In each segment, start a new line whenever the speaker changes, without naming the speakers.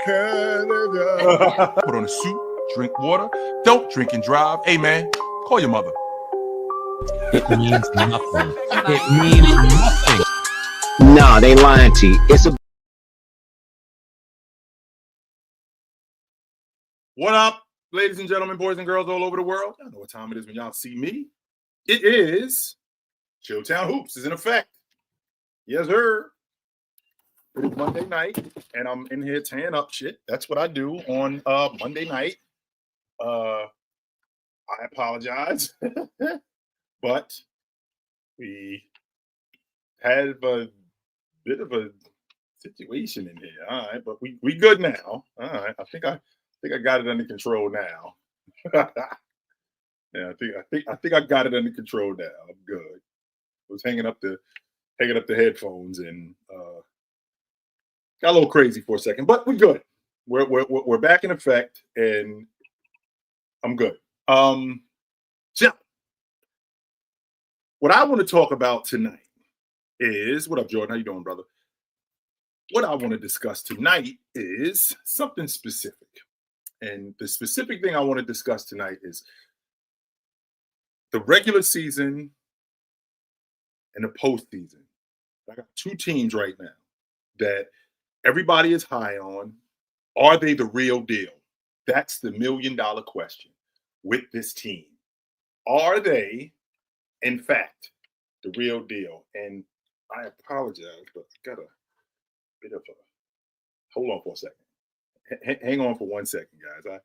Canada. Put on a suit, drink water, don't drink and drive. Hey, man, call your mother.
It means nothing. It means nothing.
Nah, they lying to you. It's a...
What up, ladies and gentlemen, boys and girls all over the world? Y'all know what time it is when y'all see me. It is Chilltown Hoops is in effect. Yes, sir. It is Monday night, and I'm in here tearing up shit. That's what I do on Monday night. I apologize, but we had a bit of a situation in here. All right, but we good now. All right, I think I got it under control now. Yeah, I think I got it under control now. I'm good. I was hanging up the headphones and got a little crazy for a second, but we're good. We're back in effect, and I'm good. So what I want to talk about tonight is what up, Jordan? How you doing, brother? What I want to discuss tonight is something specific, and the specific thing I want to discuss tonight is the regular season and the postseason. I got two teams right now that everybody is high on. Are they the real deal? That's the $1 million question with this team. Are they, in fact, the real deal? And I apologize, but I got a bit of a hold on for a second. Hang on for 1 second, guys.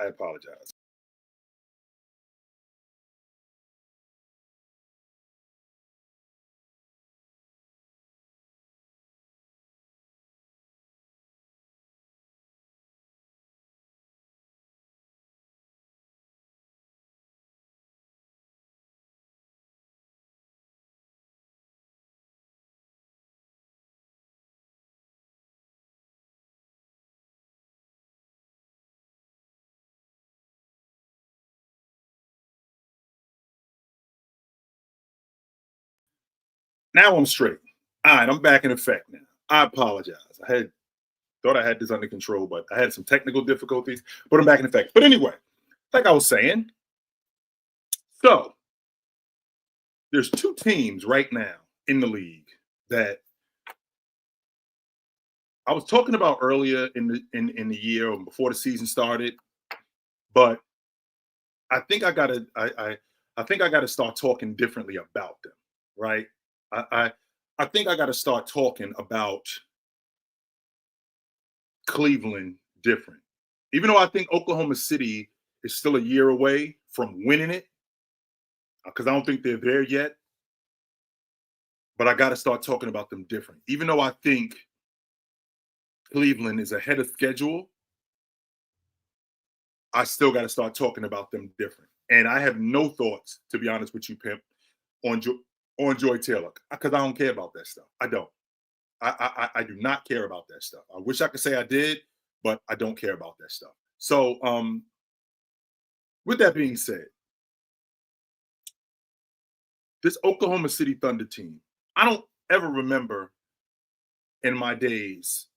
I apologize. Now I'm straight. All right, I'm back in effect now. I apologize. I thought I had this under control, but I had some technical difficulties, but I'm back in effect. But anyway, like I was saying, so there's two teams right now in the league that I was talking about earlier in the year or before the season started, but I think I gotta start talking differently about them, right? I think I gotta start talking about Cleveland different. Even though I think Oklahoma City is still a year away from winning it, because I don't think they're there yet. But I got to start talking about them different. Even though I think Cleveland is ahead of schedule, I still got to start talking about them different. And I have no thoughts, to be honest with you, Pimp, on Joy Taylor, because I don't care about that stuff. I don't. I do not care about that stuff. I wish I could say I did, but I don't care about that stuff. So with that being said, this Oklahoma City Thunder team, I don't ever remember in my days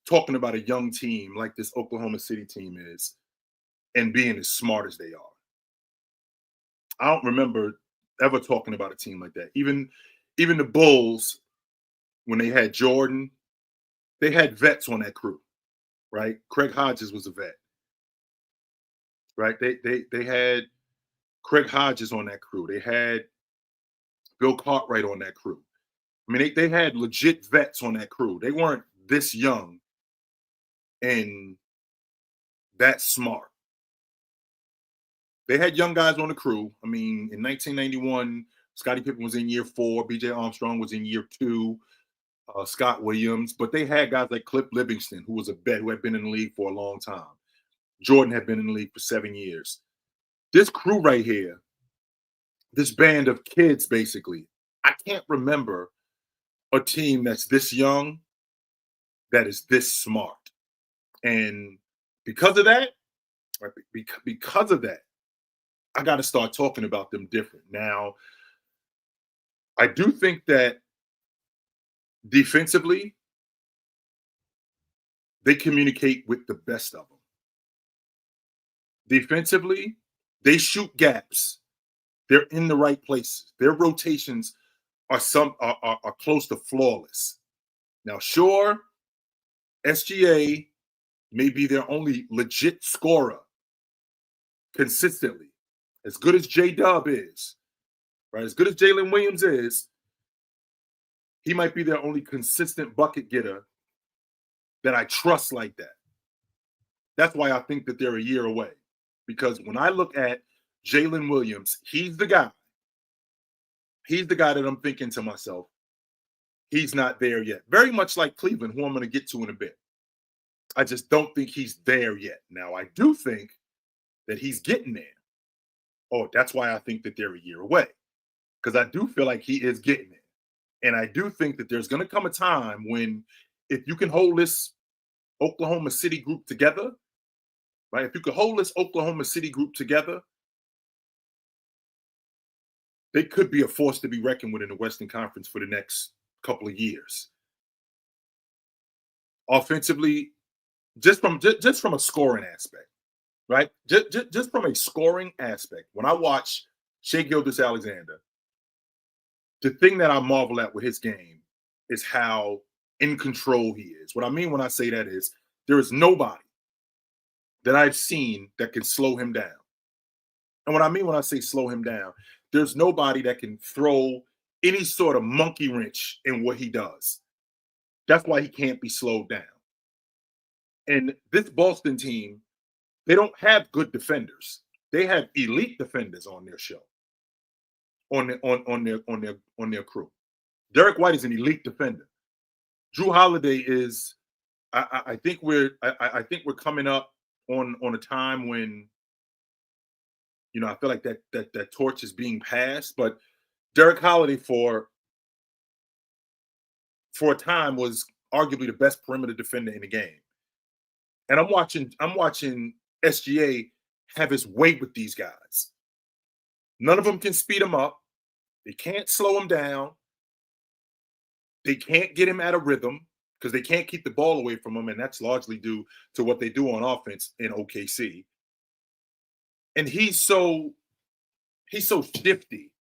talking about a young team like this Oklahoma City team is and being as smart as they are. I don't remember ever talking about a team like that. Even the Bulls, when they had Jordan, they had vets on that crew, right? Craig Hodges was a vet, right? They had Craig Hodges on that crew. They had Bill Cartwright on that crew. I mean, they had legit vets on that crew. They weren't this young and that smart. They had young guys on the crew. I mean, in 1991, Scottie Pippen was in year 4. B.J. Armstrong was in year 2. Scott Williams. But they had guys like Cliff Livingston, who was a vet, who had been in the league for a long time. Jordan had been in the league for 7 years. This crew right here, this band of kids, basically, I can't remember a team that's this young that is this smart. And because of that, I got to start talking about them different. Now, I do think that defensively, they communicate with the best of them. Defensively, they shoot gaps. They're in the right places. Their rotations are close to flawless. Now, sure, SGA may be their only legit scorer consistently. As good as J-Dub is, right? As good as Jalen Williams is, he might be their only consistent bucket getter that I trust like that. That's why I think that they're a year away. Because when I look at Jalen Williams, he's the guy. He's the guy that I'm thinking to myself, he's not there yet. Very much like Cleveland, who I'm going to get to in a bit. I just don't think he's there yet. Now, I do think that he's getting there. Oh, that's why I think that they're a year away. Because I do feel like he is getting there. And I do think that there's going to come a time when if you can hold this Oklahoma City group together, right? If you could hold this Oklahoma City group together, they could be a force to be reckoned with in the Western Conference for the next couple of years. Offensively, just from a scoring aspect, right? Just from a scoring aspect, when I watch Shai Gilgeous-Alexander, the thing that I marvel at with his game is how in control he is. What I mean when I say that is there is nobody that I've seen that can slow him down. And what I mean when I say slow him down, there's nobody that can throw any sort of monkey wrench in what he does. That's why he can't be slowed down. And this Boston team, they don't have good defenders. They have elite defenders on their show, on their crew. Derek White is an elite defender. Drew Holiday is. I think we're coming up on a time when, you know, I feel like that torch is being passed. But Derek Holiday for a time was arguably the best perimeter defender in the game. And I'm watching SGA have his way with these guys. None of them can speed him up. They can't slow him down. They can't get him out of rhythm because they can't keep the ball away from him, and that's largely due to what they do on offense in OKC. And he's so shifty.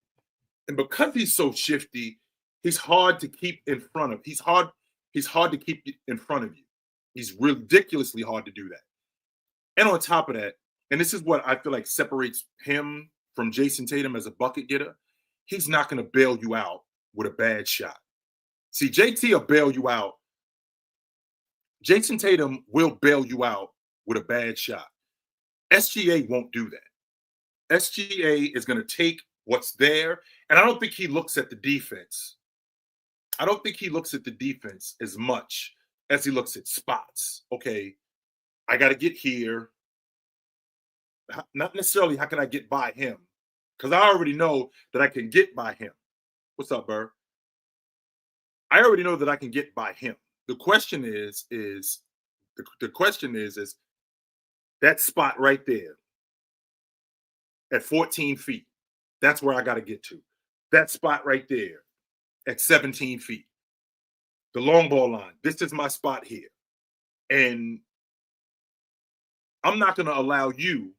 And because he's so shifty, he's hard to keep in front of. He's hard to keep in front of you. He's ridiculously hard to do that. And on top of that, and this is what I feel like separates him from Jason Tatum as a bucket getter, he's not going to bail you out with a bad shot. See, JT will bail you out. Jason Tatum will bail you out with a bad shot. SGA won't do that. SGA is going to take what's there, and I don't think he looks at the defense. I don't think he looks at the defense as much as he looks at spots. Okay, I got to get here. Not necessarily how can I get by him, because I already know that I can get by him. What's up, Burr? I already know that I can get by him. The question is that spot right there at 14 feet. That's where I got to get to. That spot right there at 17 feet. The long ball line. This is my spot here. And I'm not going to allow you.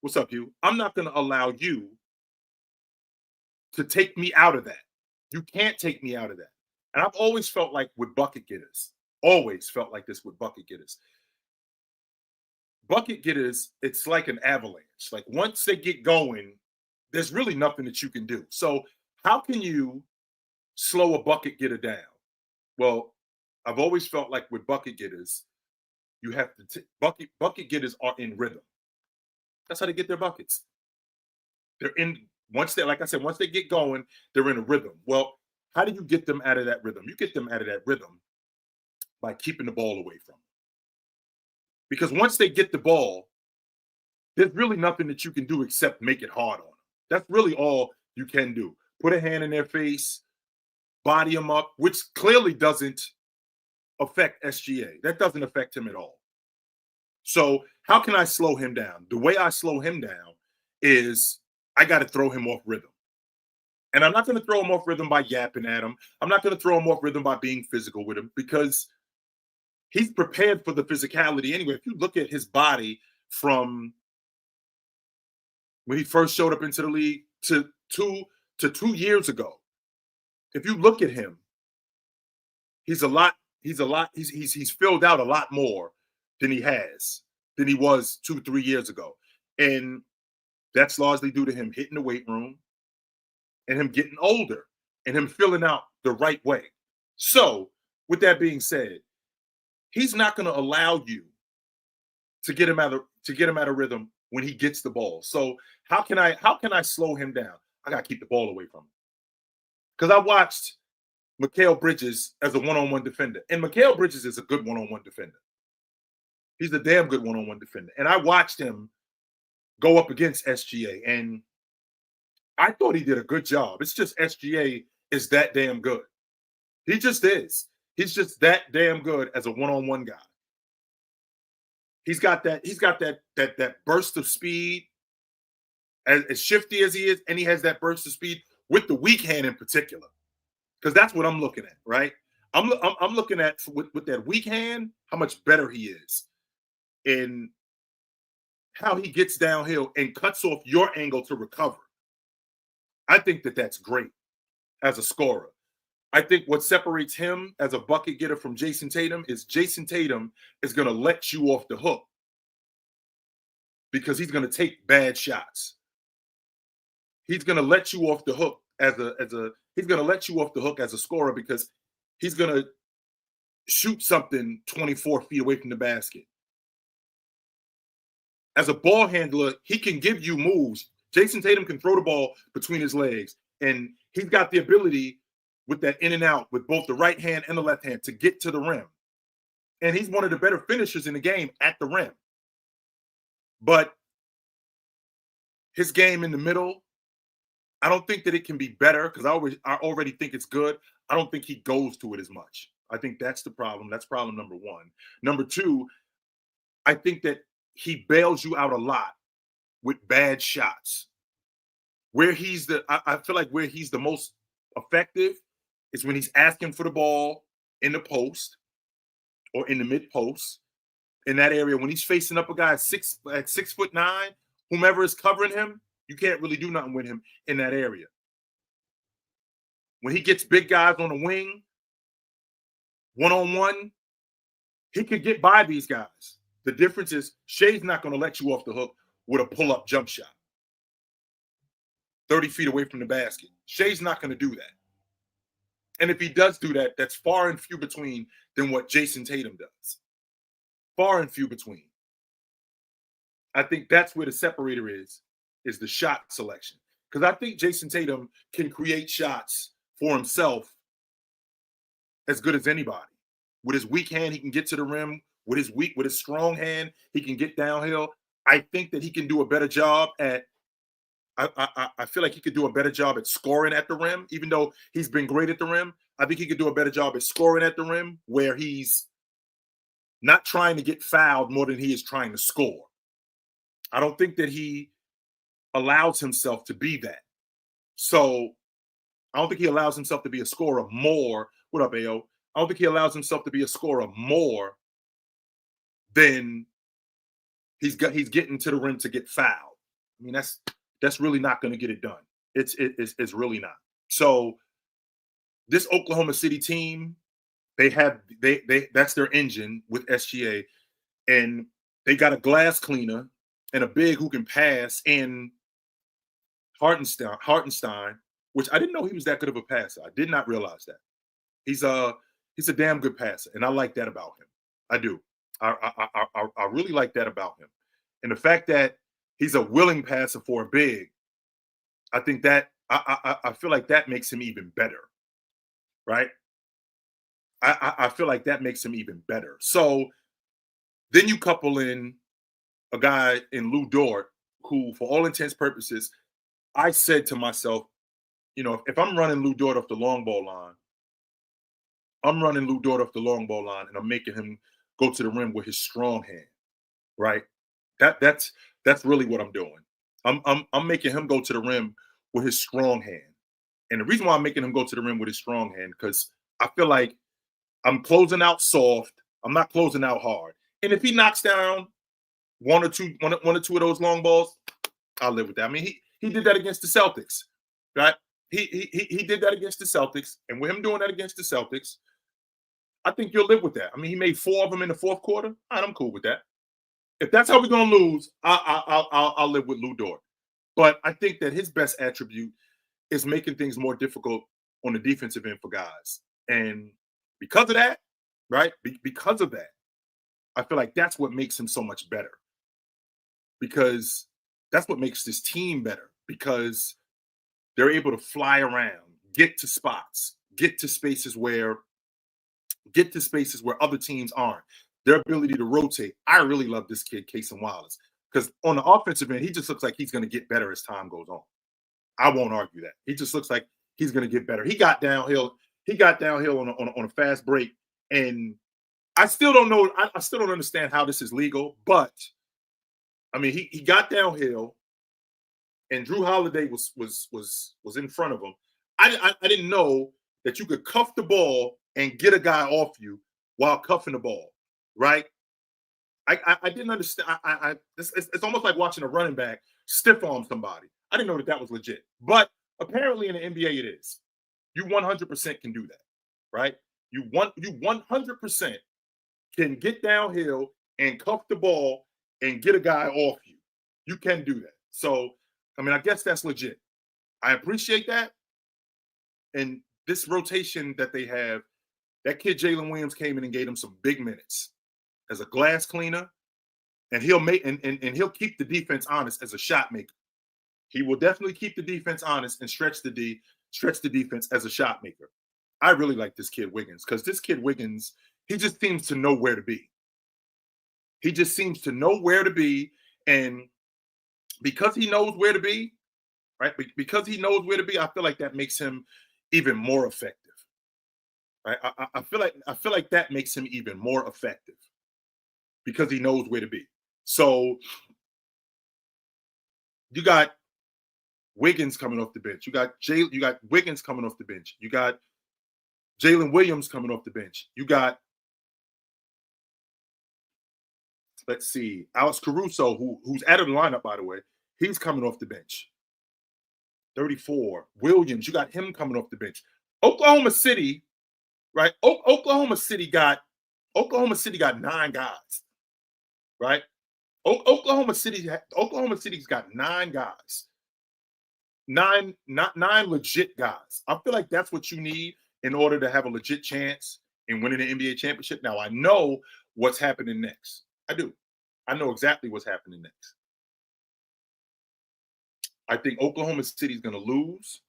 What's up, you? I'm not going to allow you to take me out of that. You can't take me out of that. And I've always felt like with bucket getters, always felt like this with bucket getters. Bucket getters, it's like an avalanche. Like once they get going, there's really nothing that you can do. So how can you slow a bucket getter down? Well, I've always felt like with bucket getters, you have to bucket getters are in rhythm. That's how they get their buckets. They're in once they get going, they're in a rhythm. Well, how do you get them out of that rhythm? You get them out of that rhythm by keeping the ball away from them. Because once they get the ball, there's really nothing that you can do except make it hard on them. That's really all you can do. Put a hand in their face, body them up, which clearly doesn't affect SGA. That doesn't affect him at all. So how can I slow him down? The way I slow him down is I got to throw him off rhythm. And I'm not going to throw him off rhythm by yapping at him. I'm not going to throw him off rhythm by being physical with him because he's prepared for the physicality anyway. If you look at his body from when he first showed up into the league to 2 years ago, if you look at him, he's filled out a lot more than he was 2-3 years ago. And that's largely due to him hitting the weight room and him getting older and him filling out the right way. So, with that being said, he's not going to allow you to get him out of rhythm when he gets the ball. So, how can I slow him down? I got to keep the ball away from him. Because I watched Mikal Bridges as a one-on-one defender. And Mikal Bridges is a good one-on-one defender. He's a damn good one-on-one defender. And I watched him go up against SGA. And I thought he did a good job. It's just SGA is that damn good. He just is. He's just that damn good as a one-on-one guy. He's got that burst of speed, as shifty as he is, and he has that burst of speed with the weak hand in particular. Because that's what I'm looking at, right? I'm looking at with that weak hand, how much better he is. And how he gets downhill and cuts off your angle to recover. I think that's great as a scorer. I think what separates him as a bucket getter from Jason Tatum is Jason Tatum is going to let you off the hook because he's going to take bad shots. He's going to let you off the hook he's going to let you off the hook as a scorer because he's going to shoot something 24 feet away from the basket. As a ball handler, he can give you moves. Jason Tatum can throw the ball between his legs, and he's got the ability with that in and out with both the right hand and the left hand to get to the rim. And he's one of the better finishers in the game at the rim. But his game in the middle, I don't think that it can be better because I already think it's good. I don't think he goes to it as much. I think that's the problem. That's problem number one. Number two, I think that he bails you out a lot with bad shots. I feel like where he's the most effective is when he's asking for the ball in the post or in the mid post in that area. When he's facing up a guy at 6'9", whomever is covering him, you can't really do nothing with him in that area. When he gets big guys on the wing, one-on-one, he could get by these guys. The difference is Shai's not going to let you off the hook with a pull-up jump shot 30 feet away from the basket. Shai's not going to do that. And if he does do that, that's far and few between than what Jason Tatum does. Far and few between. I think that's where the separator is the shot selection. Because I think Jason Tatum can create shots for himself as good as anybody. With his weak hand, he can get to the rim. With his strong hand, he can get downhill. I think that he can do a better job at I feel like he could do a better job at scoring at the rim, even though he's been great at the rim. I think he could do a better job at scoring at the rim where he's not trying to get fouled more than he is trying to score. I don't think that he allows himself to be that. So I don't think he allows himself to be a scorer more. What up, AO? I don't think he allows himself to be a scorer more than he's getting to the rim to get fouled. I mean, that's really not going to get it done. It's really not. So this Oklahoma City team, that's their engine with SGA, and they got a glass cleaner and a big who can pass in Hartenstein, which I didn't know he was that good of a passer. I did not realize that. He's a damn good passer, and I like that about him. I do. I really like that about him. And the fact that he's a willing passer for a big, I think that I feel like that makes him even better, right? I feel like that makes him even better. So then you couple in a guy in Lou Dort who, for all intents and purposes, I said to myself, if I'm running Lou Dort off the long ball line, I'm running Lou Dort off the long ball line, and I'm making him go to the rim with his strong hand, right? That's really what I'm doing. I'm making him go to the rim with his strong hand. And the reason why I'm making him go to the rim with his strong hand, because I feel like I'm closing out soft I'm not closing out hard. And if he knocks down one or two of those long balls, I'll live with that. I mean, he did that against the Celtics, right? He did that against the Celtics, and with him doing that against the Celtics, I think you'll live with that. I mean, he made 4 of them in the fourth quarter. All right, I'm cool with that. If that's how we're gonna lose, I'll live with Lou Dort. But I think that his best attribute is making things more difficult on the defensive end for guys, and because of that, right? Because of that, I feel like that's what makes him so much better. Because that's what makes this team better. Because they're able to fly around, get to spots, get to spaces where other teams aren't. Their ability to rotate. I really love this kid, Cason Wallace, because on the offensive end, he just looks like he's going to get better as time goes on. I won't argue that. He just looks like he's going to get better. He got downhill. On a fast break, and I still don't know. I still don't understand how this is legal. But I mean, he got downhill, and Drew Holiday was in front of him. I didn't know that you could cuff the ball and get a guy off you while cuffing the ball, right? I didn't understand. It's almost like watching a running back stiff arm somebody. I didn't know that was legit, but apparently in the NBA it is. You 100% can do that, right? You 100% can get downhill and cuff the ball and get a guy off you. You can do that. So, I mean, I guess that's legit. I appreciate that. And this rotation that they have, that kid Jalen Williams came in and gave him some big minutes as a glass cleaner, and he'll make and he'll keep the defense honest as a shot maker. He will definitely keep the defense honest and stretch the defense as a shot maker. I really like this kid Wiggins, because this kid Wiggins, he just seems to know where to be. He just seems to know where to be, and because he knows where to be, right? Because he knows where to be, I feel like that makes him even more effective. Right? I feel like that makes him even more effective because he knows where to be. So you got Wiggins coming off the bench. You got Wiggins coming off the bench. You got Jalen Williams coming off the bench. You got, let's see, Alex Caruso, who's out of the lineup, by the way. He's coming off the bench. 34. Williams, you got him coming off the bench. Oklahoma City, right? Oklahoma City got 9 guys, right? Oklahoma City's got 9 guys. Nine legit guys. I feel like that's what you need in order to have a legit chance in winning the NBA championship. Now, I know what's happening next. I do. I know exactly what's happening next. I think Oklahoma City's going to lose,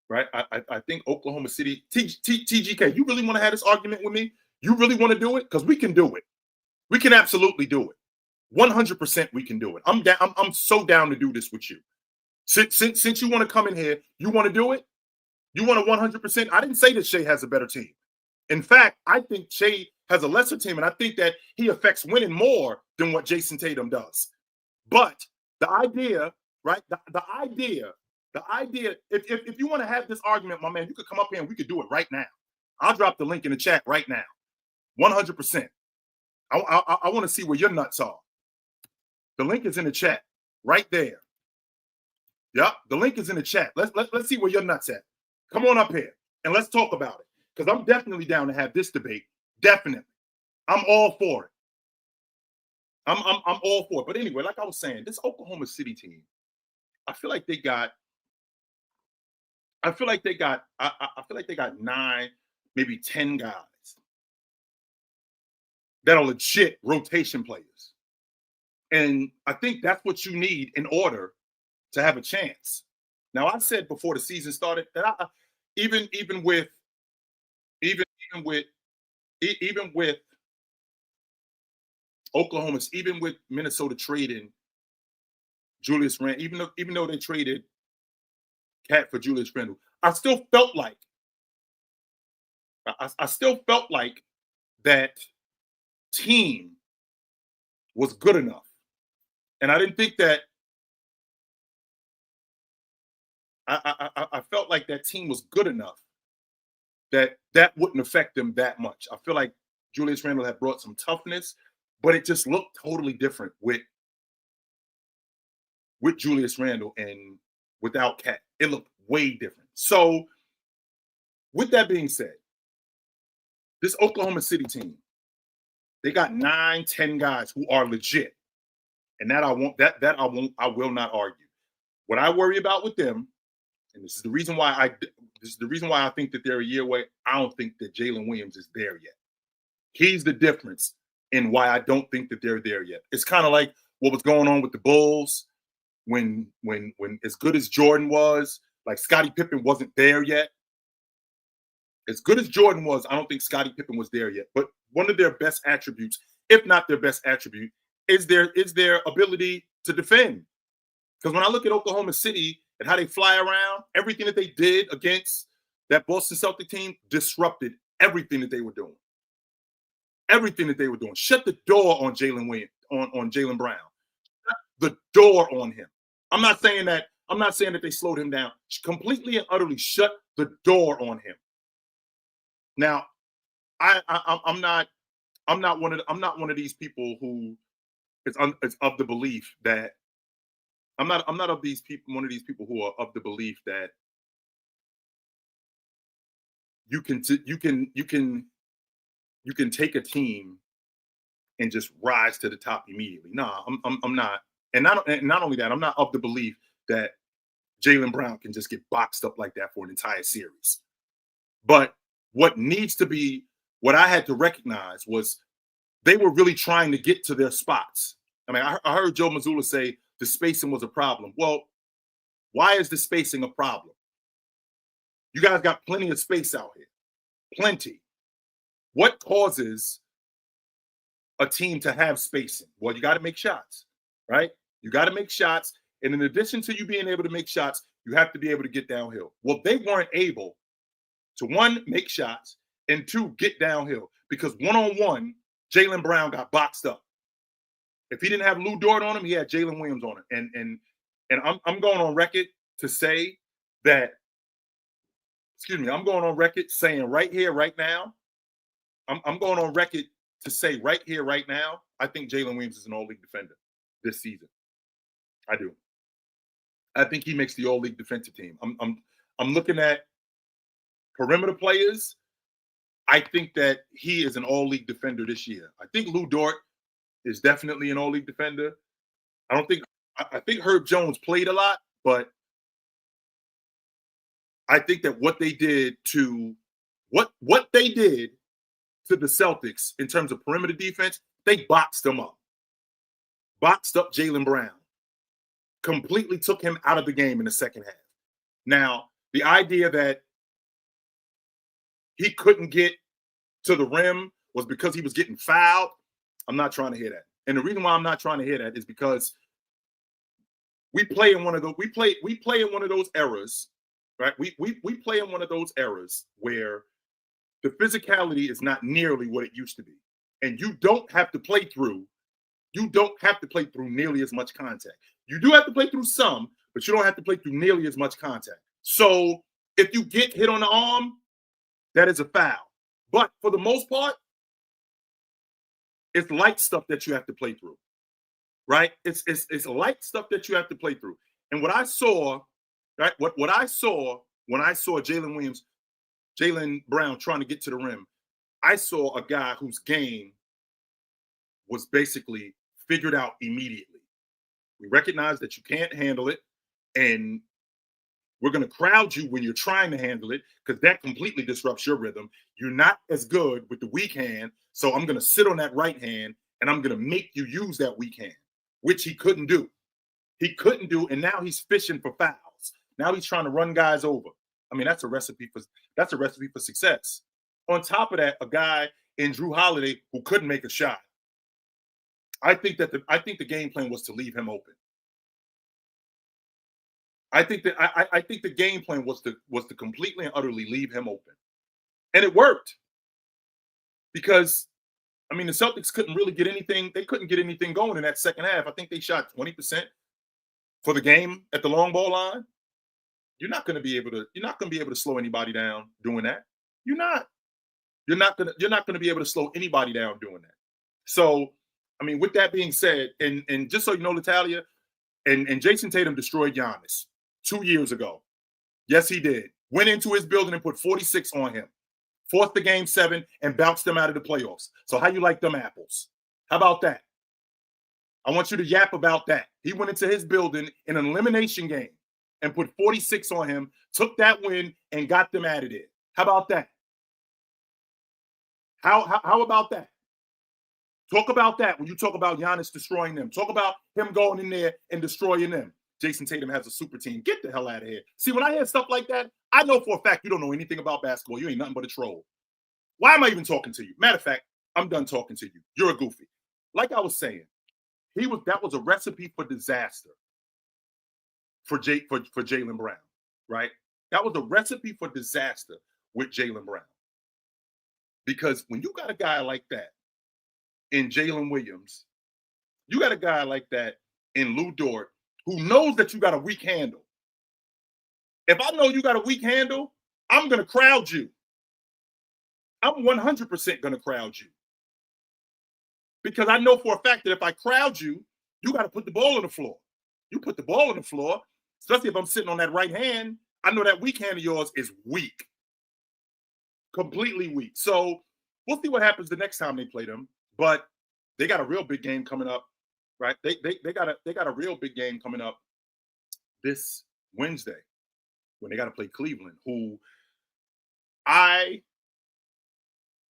right? I think Oklahoma City, TGK, you really want to have this argument with me? You really want to do it? Because we can do it. We can absolutely do it. 100% we can do it. I'm so down to do this with you. Since you want to come in here, you want to do it? You want to 100%? I didn't say that Shai has a better team. In fact, I think Shai has a lesser team, and I think that he affects winning more than what Jason Tatum does. But the idea, right? The idea, if you want to have this argument, my man, you could come up here and we could do it right now. I'll drop the link in the chat right now. 100%. I want to see where your nuts are. The link is in the chat right there. Yep, the link is in the chat. Let's see where your nuts at. Come on up here and let's talk about it, because I'm definitely down to have this debate. Definitely, I'm all for it. I'm all for it. But anyway, like I was saying, this Oklahoma City team, I feel like they got 9, maybe 10 guys that are legit rotation players, and I think that's what you need in order to have a chance. Now, I said before the season started that even with Oklahoma, even with Minnesota trading Julius Randle, even though they traded Cat for Julius Randle, I still felt like that team was good enough, and I didn't think that. I felt like that team was good enough that wouldn't affect them that much. I feel like Julius Randle had brought some toughness, but it just looked totally different with Julius Randle and without Cat. It looked way different. So, with that being said, this Oklahoma City team, they got 9, 10 guys who are legit. And that I will not argue. What I worry about with them, and this is the reason why I think that they're a year away. I don't think that Jalen Williams is there yet. He's the difference in why I don't think that they're there yet. It's kind of like what was going on with the Bulls when as good as Jordan was, like Scottie Pippen wasn't there yet. As good as Jordan was, I don't think Scottie Pippen was there yet. But one of their best attributes, if not their best attribute, is their ability to defend. Because when I look at Oklahoma City and how they fly around, everything that they did against that Boston Celtic team disrupted everything that they were doing. Everything that they were doing. Shut the door on Jalen Williams, on Jalen Brown. Shut the door on him. I'm not saying that they slowed him down. Completely and utterly shut the door on him. Now, I'm not one of these people who is of the belief that I'm not one of these people who are of the belief that you can take a team and just rise to the top immediately. No, I'm not. And not only that, I'm not of the belief that Jalen Brown can just get boxed up like that for an entire series. But what I had to recognize was they were really trying to get to their spots. I mean, I heard Joe Mazzulla say the spacing was a problem. Well, why is the spacing a problem? You guys got plenty of space out here. Plenty. What causes a team to have spacing? Well, you got to make shots, right? You got to make shots. And in addition to you being able to make shots, you have to be able to get downhill. Well, they weren't able to, one, make shots, and two, get downhill. Because one-on-one, Jalen Brown got boxed up. If he didn't have Lou Dort on him, he had Jalen Williams on him. And I'm going on record to say that, I'm going on record saying right here, right now, I'm going on record to say right here, right now, I think Jalen Williams is an all-league defender this season. I do. I think he makes the all-league defensive team. I'm looking at perimeter players. I think that he is an all-league defender this year. I think Lou Dort is definitely an all-league defender. I think Herb Jones played a lot, but I think that what they did to the Celtics in terms of perimeter defense, they boxed them up. Boxed up Jalen Brown. Completely took him out of the game in the second half. Now, the idea that he couldn't get to the rim was because he was getting fouled, I'm not trying to hear that. And the reason why I'm not trying to hear that is because we play in one of those eras, right? We play in one of those eras where the physicality is not nearly what it used to be. And you don't have to play through nearly as much contact. You do have to play through some, but you don't have to play through nearly as much contact. So if you get hit on the arm, that is a foul. But for the most part, it's light stuff that you have to play through, right? It's light stuff that you have to play through. And what I saw, right? What I saw when I saw Jalen Brown trying to get to the rim, I saw a guy whose game was basically figured out immediately. We recognize that you can't handle it, and we're going to crowd you when you're trying to handle it because that completely disrupts your rhythm. You're not as good with the weak hand, so I'm going to sit on that right hand, and I'm going to make you use that weak hand, which he couldn't do. And now he's fishing for fouls. Now he's trying to run guys over. I mean, that's a recipe for success. On top of that, a guy in Drew Holiday who couldn't make a shot. I think the game plan was to leave him open. I think the game plan was to completely and utterly leave him open. And it worked. Because I mean the Celtics couldn't really get anything, they couldn't get anything going in that second half. I think they shot 20% for the game at the long ball line. You're not going to be able to slow anybody down doing that. You're not. You're not gonna be able to slow anybody down doing that. So, I mean, with that being said, and just so you know, Natalia, and Jason Tatum destroyed Giannis 2 years ago. Yes, he did. Went into his building and put 46 on him. Forced the game 7 and bounced them out of the playoffs. So how you like them apples? How about that? I want you to yap about that. He went into his building in an elimination game and put 46 on him, took that win, and got them out of there. How about that? How about that? Talk about that when you talk about Giannis destroying them. Talk about him going in there and destroying them. Jason Tatum has a super team. Get the hell out of here. See, when I hear stuff like that, I know for a fact you don't know anything about basketball. You ain't nothing but a troll. Why am I even talking to you? Matter of fact, I'm done talking to you. You're a goofy. Like I was saying, that was a recipe for disaster for Jaylen Brown, right? That was a recipe for disaster with Jaylen Brown. Because when you got a guy like that in Jalen Williams, you got a guy like that in Lou Dort, who knows that you got a weak handle. If I know you got a weak handle, I'm going to crowd you. I'm 100% going to crowd you. Because I know for a fact that if I crowd you, you got to put the ball on the floor. You put the ball on the floor, especially if I'm sitting on that right hand, I know that weak hand of yours is weak. Completely weak. So we'll see what happens the next time they play them. But they got a real big game coming up, right? They got a real big game coming up this Wednesday when they got to play Cleveland, who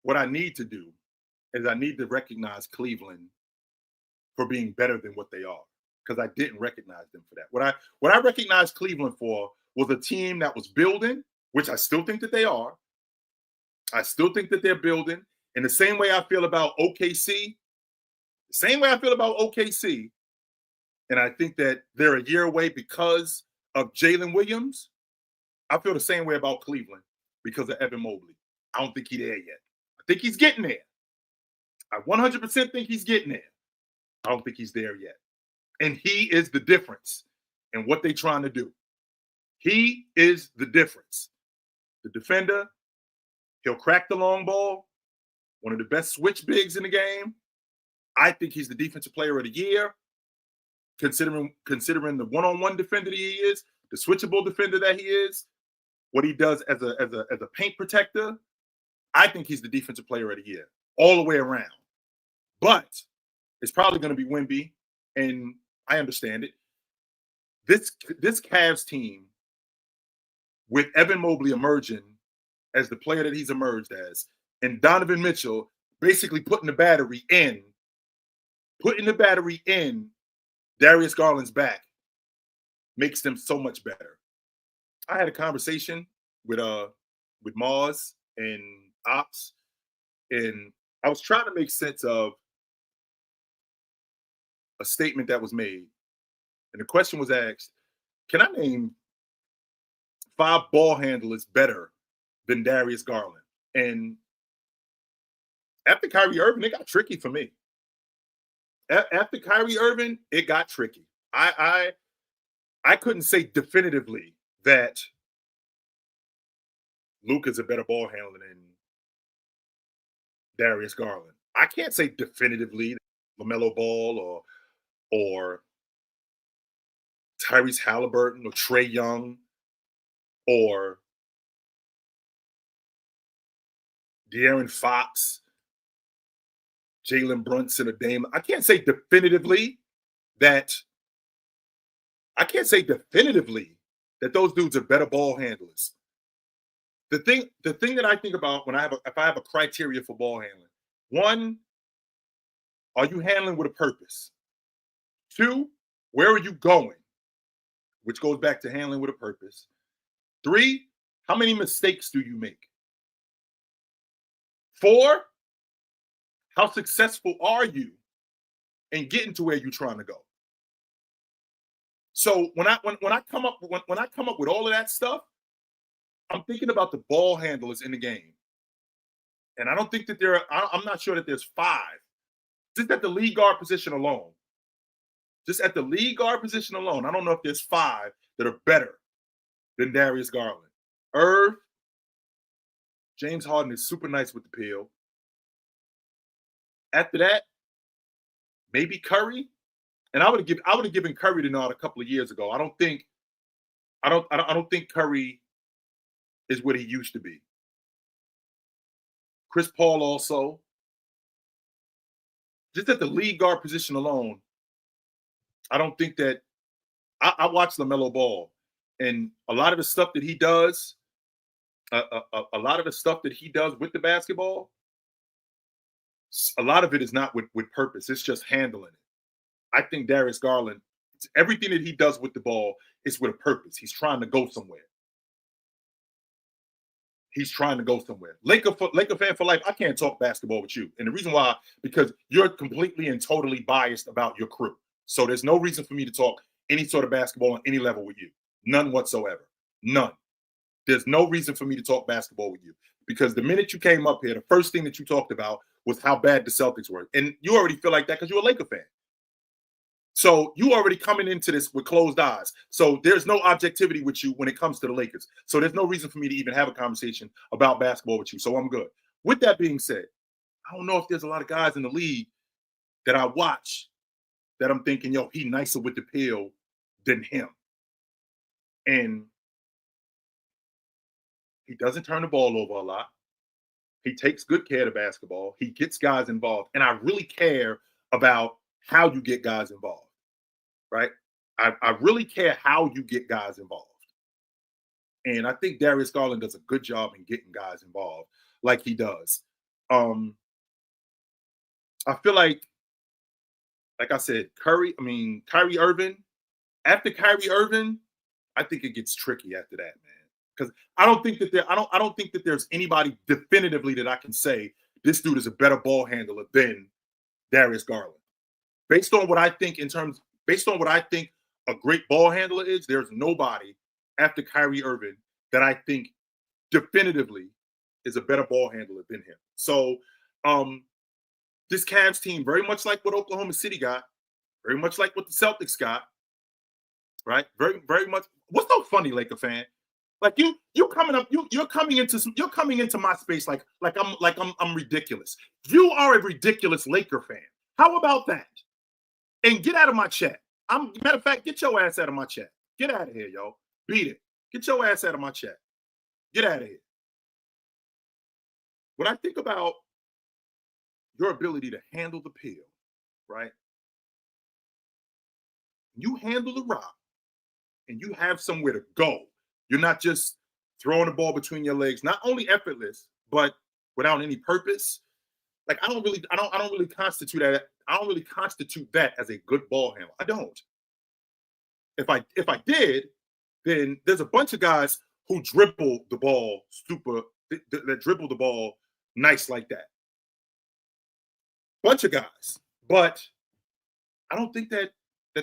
what I need to do is I need to recognize Cleveland for being better than what they are, because I didn't recognize them for that. What I recognized Cleveland for was a team that was building, which I still think that they are. I still think that they're building in the same way I feel about OKC. The same way I feel about OKC. And I think that they're a year away because of Jalen Williams. I feel the same way about Cleveland because of Evan Mobley. I don't think he's there yet. I think he's getting there. I 100% think he's getting there. I don't think he's there yet. And he is the difference in what they're trying to do. He is the difference. The defender, he'll crack the long ball. One of the best switch bigs in the game. I think he's the defensive player of the year, considering the one-on-one defender that he is, the switchable defender that he is, what he does as a paint protector. I think he's the defensive player of the year all the way around. But it's probably going to be Wemby, and I understand it. This Cavs team, with Evan Mobley emerging as the player that he's emerged as, and Donovan Mitchell basically putting the battery in Darius Garland's back, makes them so much better. I had a conversation with Mars and Ops, and I was trying to make sense of a statement that was made. And the question was asked, can I name 5 ball handlers better than Darius Garland? And after Kyrie Irving, it got tricky for me. After Kyrie Irving, it got tricky. I couldn't say definitively that Luka's a better ball handler than Darius Garland. I can't say definitively LaMelo Ball or Tyrese Halliburton or Trae Young or De'Aaron Fox, Jalen Brunson or Dame. I can't say definitively that those dudes are better ball handlers. The thing that I think about if I have a criteria for ball handling, 1, are you handling with a purpose? 2, where are you going? Which goes back to handling with a purpose. 3, how many mistakes do you make? 4, how successful are you in getting to where you're trying to go? So when I come up with all of that stuff, I'm thinking about the ball handlers in the game. And I don't think that I'm not sure that there's 5. Just at the lead guard position alone. I don't know if there's 5 that are better than Darius Garland. Irv, James Harden is super nice with the pill. After that, maybe Curry. And I would have given Curry the nod a couple of years ago. I don't think Curry is what he used to be. Chris Paul also. Just at the lead guard position alone, I don't think that I watch LaMelo Ball, and a lot of the stuff that he does, a lot of the stuff that he does with the basketball, a lot of it is not with purpose. It's just handling it. I think Darius Garland, everything that he does with the ball is with a purpose. He's trying to go somewhere. He's trying to go somewhere. Laker fan for life. I can't talk basketball with you. And the reason why, because you're completely and totally biased about your crew. So there's no reason for me to talk any sort of basketball on any level with you. None whatsoever. None. There's no reason for me to talk basketball with you. Because the minute you came up here, the first thing that you talked about was how bad the Celtics were. And you already feel like that because you're a Laker fan. So you already coming into this with closed eyes. So there's no objectivity with you when it comes to the Lakers. So there's no reason for me to even have a conversation about basketball with you. So I'm good. With that being said, I don't know if there's a lot of guys in the league that I watch that I'm thinking, yo, he nicer with the pill than him. And he doesn't turn the ball over a lot. He takes good care of the basketball. He gets guys involved. And I really care about how you get guys involved. Right? I really care how you get guys involved. And I think Darius Garland does a good job in getting guys involved like he does. I feel like I said, Kyrie Irving, after Kyrie Irving, I think it gets tricky after that, man. Because I don't think that there's anybody definitively that I can say this dude is a better ball handler than Darius Garland. Based on what I think a great ball handler is, there's nobody after Kyrie Irving that I think definitively is a better ball handler than him. So this Cavs team, very much like what Oklahoma City got, very much like what the Celtics got, right? Very, very much. What's so funny, Laker fan? Like you're coming into my space like I'm ridiculous. You are a ridiculous Laker fan. How about that? And get out of my chat. Matter of fact, get your ass out of my chat. Get out of here, yo. Beat it. Get your ass out of my chat. Get out of here. When I think about your ability to handle the pill, right? You handle the rock and you have somewhere to go. You're not just throwing the ball between your legs, not only effortless, but without any purpose. Like I don't really constitute that as a good ball handler. I don't. If I did, then there's a bunch of guys who dribble the ball that dribble the ball nice like that. Bunch of guys. But I don't think that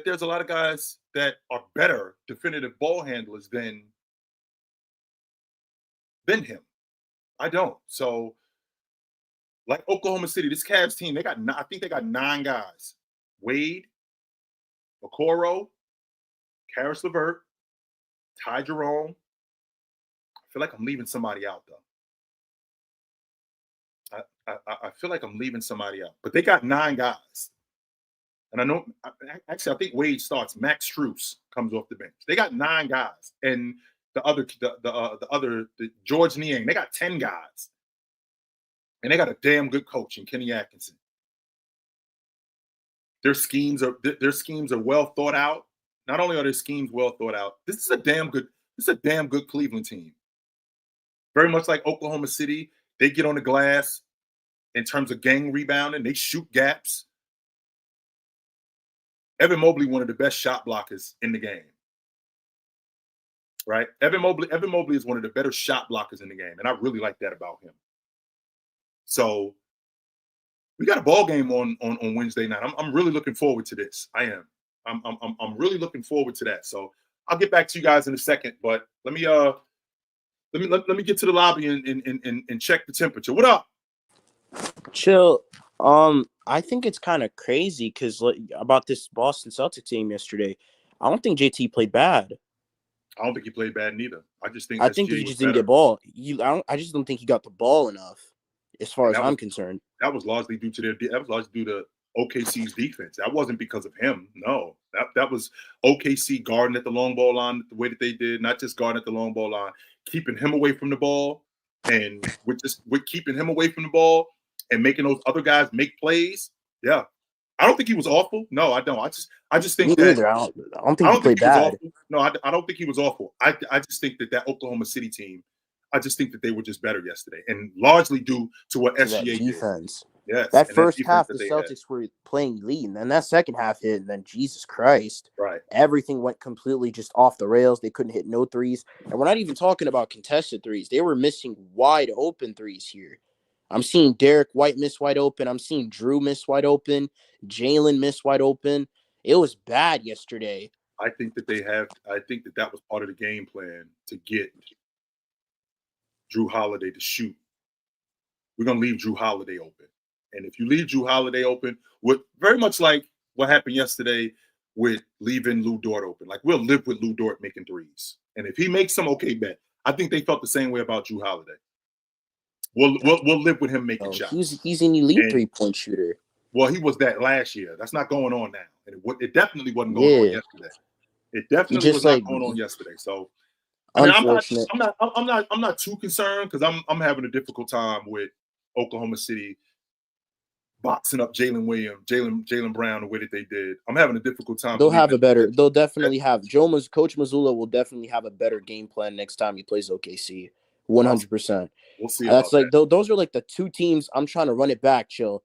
there's a lot of guys that are better definitive ball handlers than him. I don't. So like Oklahoma City, this Cavs team, I think they got 9 guys. Wade, Okoro, Karis LeVert, Ty Jerome. I feel like I'm leaving somebody out, though. I feel like I'm leaving somebody out. But they got 9 guys. And I know, actually, I think Wade starts. Max Strus comes off the bench. They got 9 guys. And the George Niang, they got 10 guys. And they got a damn good coach in Kenny Atkinson. Their schemes are well thought out. Not only are their schemes well thought out, this is a damn good Cleveland team. Very much like Oklahoma City, they get on the glass in terms of gang rebounding. They shoot gaps. Evan Mobley, one of the best shot blockers in the game. Right? Evan Mobley is one of the better shot blockers in the game, and I really like that about him. So we got a ball game on Wednesday night. I'm really looking forward to this. I am. I'm really looking forward to that. So I'll get back to you guys in a second, but let me get to the lobby and check the temperature. What up?
Chill. I think it's kind of crazy because about this Boston Celtics team yesterday. I don't think JT played bad.
I don't think he played bad neither. I just think
I think that
SGA
he
was
just didn't
better,
get ball. I just don't think he got the ball enough, as far
and
as I'm concerned.
that was largely due to OKC's defense. That wasn't because of him. No, that was OKC guarding at the long ball line the way that they did. Not just guarding at the long ball line, keeping him away from the ball, and with keeping him away from the ball and making those other guys make plays. Yeah, I don't think he was awful. No, I don't. I just
Me
think that
neither. I don't
I
think he
don't think
played
he was
bad.
awful. No, I don't think he was awful. I just think that Oklahoma City team, I just think that they were just better yesterday, and largely due to what
To that
SGA did.
defense.
Yes,
That
and that
first
defense
half,
that
the
they had.
Celtics were playing lead, and then that second half hit, and then Jesus Christ,
Right.
everything went completely just off the rails. They couldn't hit no threes, and we're not even talking about contested threes. They were missing wide open threes here. I'm seeing Derek White miss wide open. I'm seeing Drew miss wide open. Jalen miss wide open. It was bad yesterday.
I think that that was part of the game plan to get Drew Holiday to shoot. We're gonna leave Drew Holiday open, and if you leave Drew Holiday open, with very much like what happened yesterday with leaving Lou Dort open, like we'll live with Lou Dort making threes, and if he makes some, okay, bet. I think they felt the same way about Drew Holiday. We'll live with him making shots.
He's an elite
And
3-point shooter.
well, he was that last year. That's not going on now, and it definitely wasn't going on
Yeah,
yesterday. It
he
definitely was
just
not
like
going on yesterday. So, I mean,
unfortunate.
I'm not too concerned because I'm having a difficult time with Oklahoma City boxing up Jalen Brown the way that they did. I'm having a difficult time.
They'll have a better. They'll
that,
definitely have Coach Mazzulla will definitely have a better game plan next time he plays OKC.
I'll-
100%.
we'll see
That's
about
like
that.
those are like the two teams I'm trying to run it back. Chill.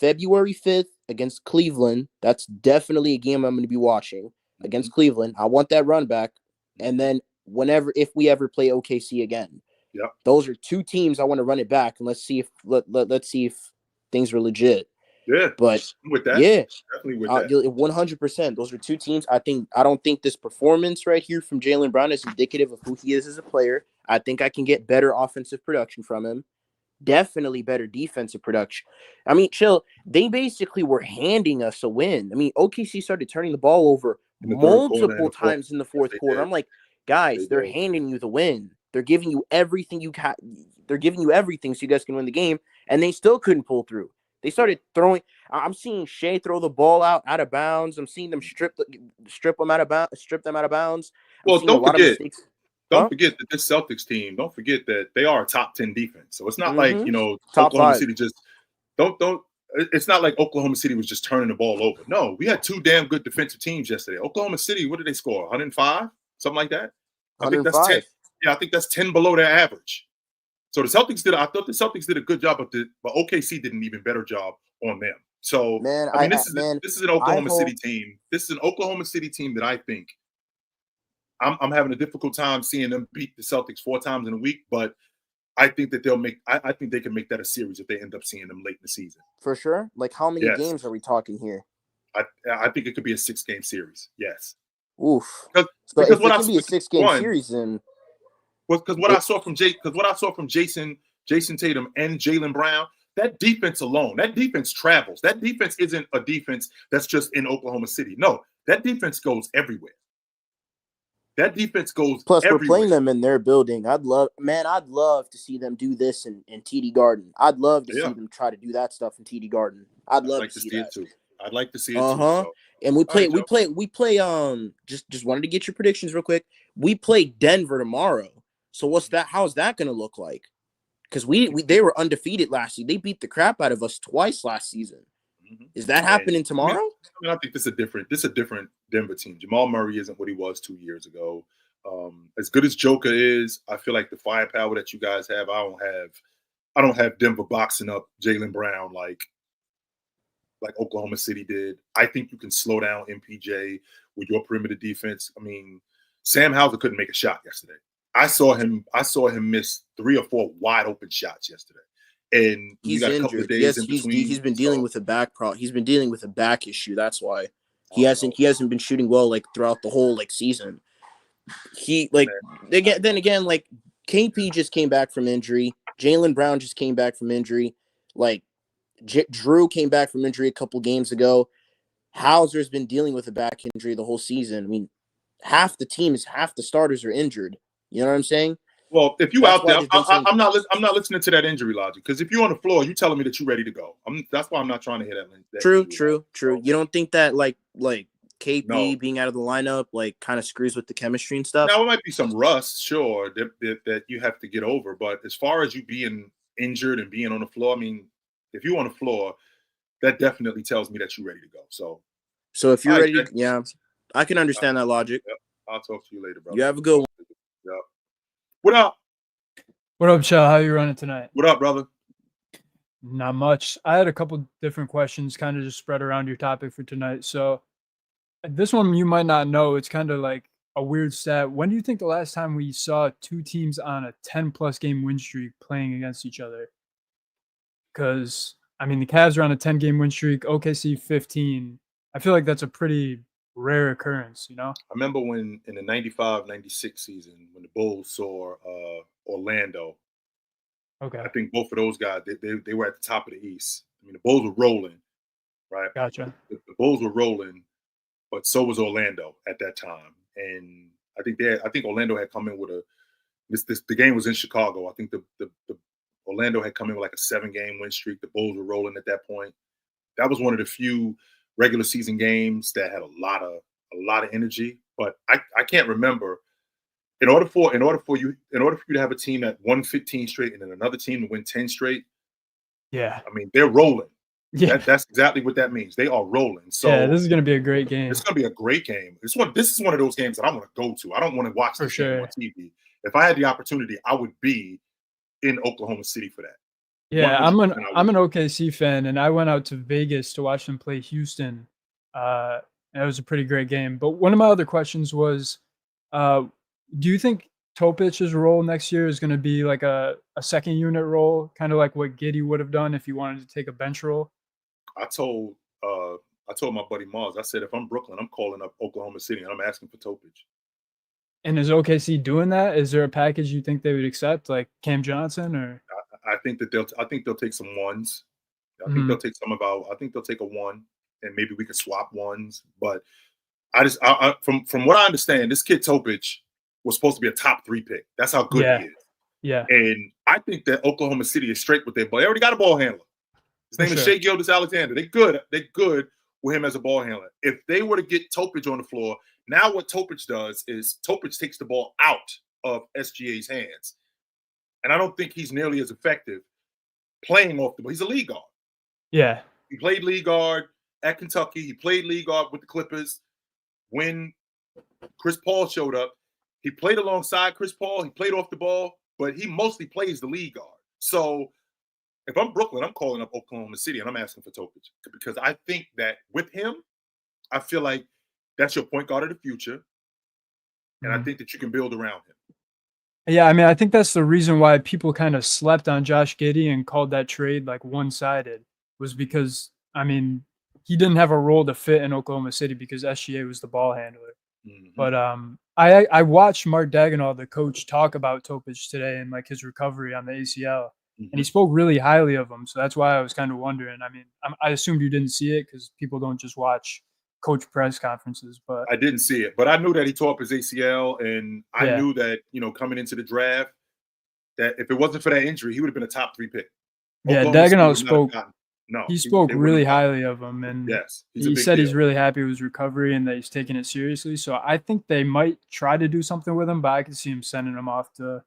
February 5th against Cleveland. That's definitely a game I'm going to be watching against Cleveland. I want that run back. And then if we ever play OKC again.
Yep.
Those are two teams I want to run it back, and let's see if things are legit.
Yeah,
But
with that,
yeah,
definitely with that.
100%. Those are two teams. I don't think this performance right here from Jalen Brown is indicative of who he is as a player. I think I can get better offensive production from him. Definitely better defensive production. I mean, chill. They basically were handing us a win. I mean, OKC started turning the ball over
In the third quarter,
multiple times in the fourth
they
quarter.
did.
I'm like, guys, they're
did.
handing you the win. They're giving you everything you got. They're giving you everything so you guys can win the game, and they still couldn't pull through. They started throwing. I'm seeing Shai throw the ball out of bounds. I'm seeing them strip them out of bounds. I'm
Well,
seeing a lot of mistakes.
Don't forget that this Celtics team. Don't forget that they are a top 10 defense. So it's not like
Top
Oklahoma
5.
City just don't. It's not like Oklahoma City was just turning the ball over. No, we had two damn good defensive teams yesterday. Oklahoma City, what did they score? 105, something like that. I think that's 10. Yeah, I think that's 10 below their average. So the Celtics did. I thought the Celtics did a good job, but OKC did an even better job on them. So
Man,
I mean, this is an Oklahoma City team. This is an Oklahoma City team that I think I'm having a difficult time seeing them beat the Celtics 4 times in a week, but I think that I think they can make that a series if they end up seeing them late in the season.
For sure. Like, how many games are we talking here?
I think it could be a 6-game series. Yes.
Oof.
Because
if it can be a 6-game series, then
because what I saw from Jason Tatum and Jalen Brown, that defense alone, that defense travels. That defense isn't a defense that's just in Oklahoma City. No, that defense goes everywhere. That defense goes
Plus,
everywhere.
we're playing them in their building. I'd love to see them do this in TD Garden. I'd love to see them try to do that stuff in TD Garden. I'd love to see that
it too. I'd like to see it too. So.
And we play. Just wanted to get your predictions real quick. We play Denver tomorrow. So what's that? How's that going to look like? Because they were undefeated last year. They beat the crap out of us twice last season. Is that happening tomorrow?
I think this is a different Denver team. Jamal Murray isn't what he was 2 years ago. As good as Joker is, I feel like the firepower that you guys have, I don't have Denver boxing up Jalen Brown like Oklahoma City did. I think you can slow down MPJ with your perimeter defense. I mean, Sam Hauser couldn't make a shot yesterday. I saw him miss 3 or 4 wide open shots yesterday. And
he's
got
injured.
A couple of days in between,
he's been dealing with a back problem. He's been dealing with a back issue. That's why he hasn't been shooting well like throughout the whole season. Then again, KP just came back from injury. Jalen Brown just came back from injury. Drew came back from injury a couple games ago. Hauser's been dealing with a back injury the whole season. I mean, half the starters are injured. You know what I'm saying?
Well, if you
That's
out
why
there,
there's been some-
I'm not listening to that injury logic, because if you're on the floor, you telling me that you're ready to go. That's why I'm not trying to hear that
True.
injury logic. So,
You don't think that like KP
No.
being out of the lineup like kind of screws with the chemistry and stuff?
Now, it might be some rust, sure, that you have to get over. But as far as you being injured and being on the floor, I mean, if you're on the floor, that definitely tells me that you're ready to go. So
if you're
all right,
ready to,
Jay.
yeah, I can understand that logic.
Yep. I'll talk to you later, brother.
You have a good one.
Yep. What up?
What up, Shai? How you running tonight?
What up, brother?
Not much. I had a couple different questions kind of just spread around your topic for tonight. So this one you might not know. It's kind of like a weird stat. When do you think the last time we saw two teams on a 10-plus game win streak playing against each other? Because, I mean, the Cavs are on a 10-game win streak, OKC 15. I feel like that's a pretty rare occurrence, you know?
I remember when in the 95-96 season, when the Bulls saw Orlando.
Okay.
I think both of those guys, they were at the top of the East. I mean, the Bulls were rolling, right?
Gotcha.
The Bulls were rolling, but so was Orlando at that time. And I think Orlando had come in with the game was in Chicago. I think the Orlando had come in with like a 7-game win streak. The Bulls were rolling at that point. That was one of the few regular season games that had a lot of energy. But I can't remember. In order for you to have a team that won 15 straight and then another team to win 10 straight,
Yeah.
I mean, they're rolling.
Yeah.
That's exactly what that means. They are rolling. So
yeah, this is going to be a great game.
it's going to be a great game. This is one of those games that I want to go to. I don't want to watch this game on TV. If I had the opportunity, I would be in Oklahoma City for that.
Yeah, I'm
100%
an OKC fan, and I went out to Vegas to watch them play Houston. And it was a pretty great game. But one of my other questions was, do you think Topic's role next year is going to be like a second unit role, kind of like what Giddey would have done if he wanted to take a bench role?
I told my buddy Mars, I said, if I'm Brooklyn, I'm calling up Oklahoma City and I'm asking for Topic.
And is OKC doing that? Is there a package you think they would accept, like Cam Johnson, or?
I think they'll take some ones. I think they'll take I think they'll take a one, and maybe we can swap ones. But from what I understand, this kid Topic was supposed to be a top 3 pick. That's how good he is.
Yeah.
And I think that Oklahoma City is straight with their ball. They already got a ball handler. His name is Shai Gilgeous-Alexander. They're good with him as a ball handler. If they were to get Topic on the floor, now what Topic does is Topic takes the ball out of SGA's hands. And I don't think he's nearly as effective playing off the ball. He's a lead guard.
Yeah.
He played lead guard at Kentucky. He played lead guard with the Clippers. When Chris Paul showed up, he played alongside Chris Paul. He played off the ball, but he mostly plays the lead guard. So if I'm Brooklyn, I'm calling up Oklahoma City and I'm asking for Topic because I think that with him, I feel like that's your point guard of the future. And I think that you can build around him.
Yeah, I mean, I think that's the reason why people kind of slept on Josh Giddey and called that trade like one-sided, was because, I mean, he didn't have a role to fit in Oklahoma City because SGA was the ball handler. But I watched Mark Daigneault, the coach, talk about Topic today and like his recovery on the ACL, and he spoke really highly of him. So that's why I was kind of wondering. I mean, I assumed you didn't see it because people don't just watch coach press conferences. But
I didn't see it, but I knew that he tore up his ACL, and I knew that coming into the draft, that if it wasn't for that injury, he would have been a top 3 pick.
Yeah, Daigneault spoke. He spoke really highly of him, and
yes,
he said he's really happy with his recovery and that he's taking it seriously. So I think they might try to do something with him, but I could see him sending him off to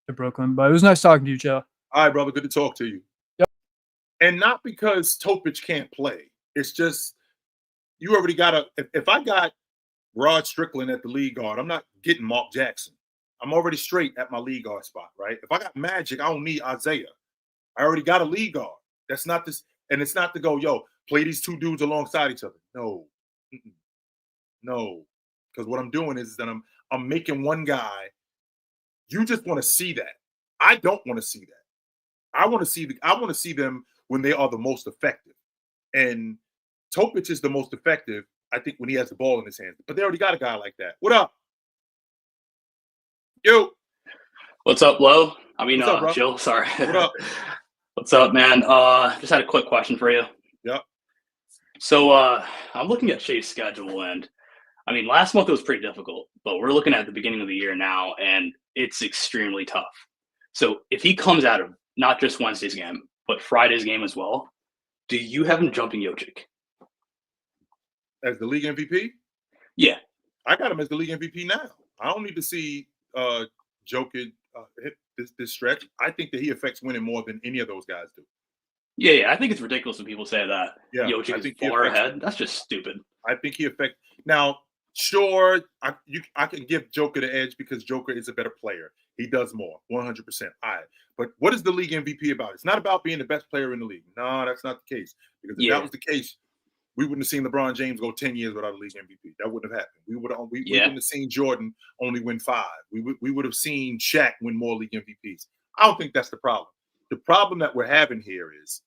Brooklyn. But it was nice talking to you, Joe.
All right, brother. Good to talk to you.
Yep.
And not because Topic can't play. It's just you already got if I got Rod Strickland at the lead guard, I'm not getting Mark Jackson. I'm already straight at my lead guard spot, right? If I got Magic, I don't need Isaiah. I already got a lead guard. That's not this. And it's not to go, play these 2 dudes alongside each other. No. No. Because what I'm doing is that I'm making one guy. You just want to see that. I don't want to see that. I want to see them when they are the most effective. And Topic is the most effective, I think, when he has the ball in his hands. But they already got a guy like that. What up? Yo.
What's up, Lo?
What's up, bro?
Jill, sorry.
What up?
What's up, man? Just had a quick question for you.
Yep.
So I'm looking at Shai's schedule, and I mean, last month it was pretty difficult, but we're looking at the beginning of the year now, and it's extremely tough. So if he comes out of not just Wednesday's game, but Friday's game as well, do you have him jumping Jokic?
As the league MVP?
Yeah.
I got him as the league MVP now. I don't need to see Jokic hit this stretch. I think that he affects winning more than any of those guys do.
Yeah. I think it's ridiculous when people say that Jokic is far ahead. That's just stupid.
I think he affects. Now, sure, I can give Joker the edge because Joker is a better player. He does more, 100%. But what is the league MVP about? It's not about being the best player in the league. No, that's not the case. Because if that was the case, we wouldn't have seen LeBron James go 10 years without a league MVP. That wouldn't have happened. We wouldn't have seen Jordan only win 5. We would have seen Shaq win more league MVPs. I don't think that's the problem. The problem that we're having here is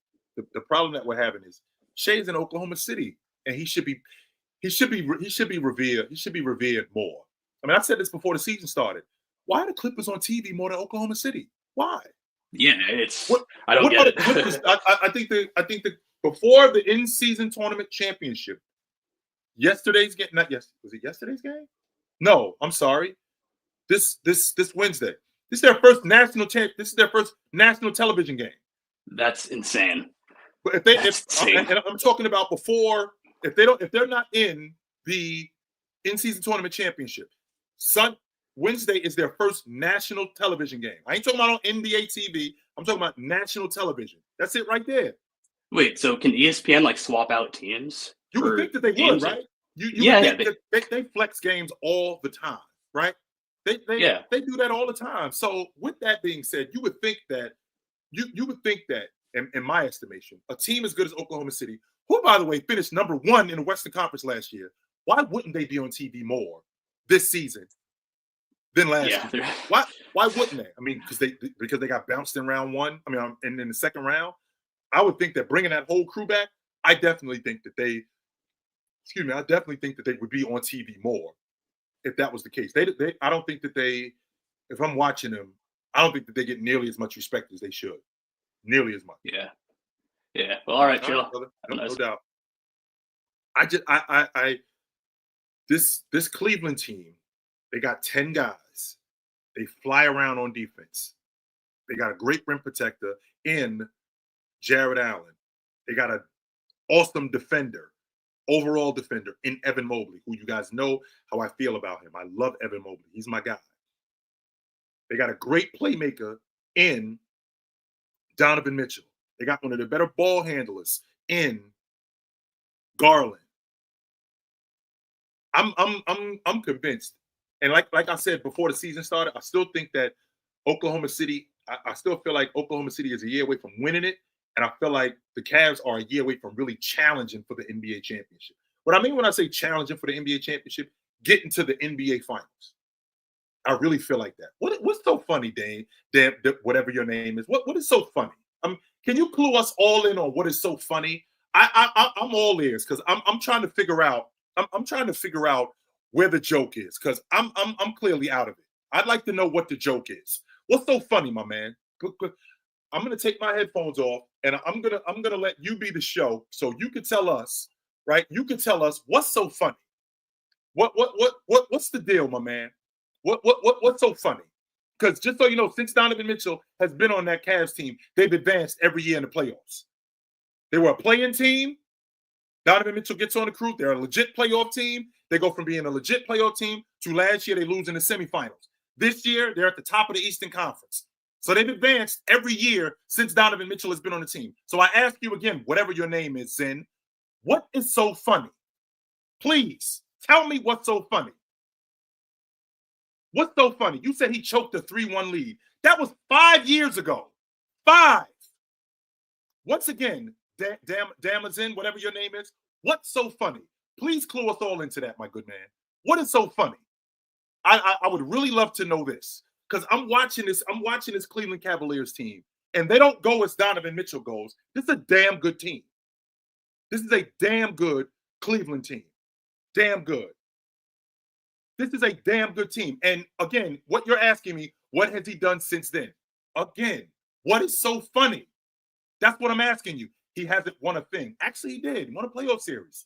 Shai's in Oklahoma City, and he should be revered. He should be revered more. I mean, I said this before the season started. Why are the Clippers on TV more than Oklahoma City? Why?
Yeah, I don't get it.
I think that before the in-season tournament championship, yesterday's game. Was it yesterday's game? No, I'm sorry. This Wednesday. This is their first national This is their first national television game.
That's insane.
But I'm talking about before. If they're not in the in-season tournament championship, Wednesday is their first national television game. I ain't talking about on NBA TV. I'm talking about national television. That's it right there.
Wait, so can ESPN swap out teams?
You would think that they would, right? They flex games all the time, right? They do that all the time. So with that being said, you would think that in my estimation, a team as good as Oklahoma City, who, by the way, finished number 1 in the Western Conference last year, why wouldn't they be on TV more this season than last year? Why wouldn't they? I mean, because they got bounced in round 1. I mean, and in the second round, I would think that bringing that whole crew back, I definitely think that they would be on TV more if that was the case. I don't think that if I'm watching them, I don't think that they get nearly as much respect as they should. Nearly as much.
Yeah. Well, all right, Jill.
No doubt. This Cleveland team, they got 10 guys. They fly around on defense. They got a great rim protector in Jared Allen. They got an awesome overall defender in Evan Mobley, who you guys know how I feel about him. I love Evan Mobley. He's my guy. They got a great playmaker in Donovan Mitchell. They got one of the better ball handlers in Garland. I'm convinced. And like I said before the season started, I still think that Oklahoma City, I still feel like Oklahoma City is a year away from winning it. And I feel like the Cavs are a year away from really challenging for the NBA championship. What I mean when I say challenging for the NBA championship, getting to the NBA finals. I really feel like that. What's so funny, Dane? Whatever your name is. What is so funny? Can you clue us all in on what is so funny? I'm all ears because I'm trying to figure out. I'm trying to figure out where the joke is because I'm clearly out of it. I'd like to know what the joke is. What's so funny, my man? I'm gonna take my headphones off and I'm gonna let you be the show so you can tell us, right? You can tell us what's so funny. What's the deal, my man? What's so funny? Because just so you know, since Donovan Mitchell has been on that Cavs team, they've advanced every year in the playoffs. They were a play-in team. Donovan Mitchell gets on the crew. They're a legit playoff team. They go from being a legit playoff team to last year they lose in the semifinals. This year, they're at the top of the Eastern Conference. So they've advanced every year since Donovan Mitchell has been on the team. So I ask you again, whatever your name is, Zen, what is so funny? Please tell me what's so funny. What's so funny? You said he choked a 3-1 lead. That was 5 years ago. 5. Once again, Damazin, whatever your name is, what's so funny? Please clue us all into that, my good man. What is so funny? I would really love to know this because I'm watching this Cleveland Cavaliers team, and they don't go as Donovan Mitchell goes. This is a damn good team. This is a damn good Cleveland team. Damn good. This is a damn good team. And again, what you're asking me, what has he done since then? Again, what is so funny? That's what I'm asking you. He hasn't won a thing. Actually, he did. He won a playoff series.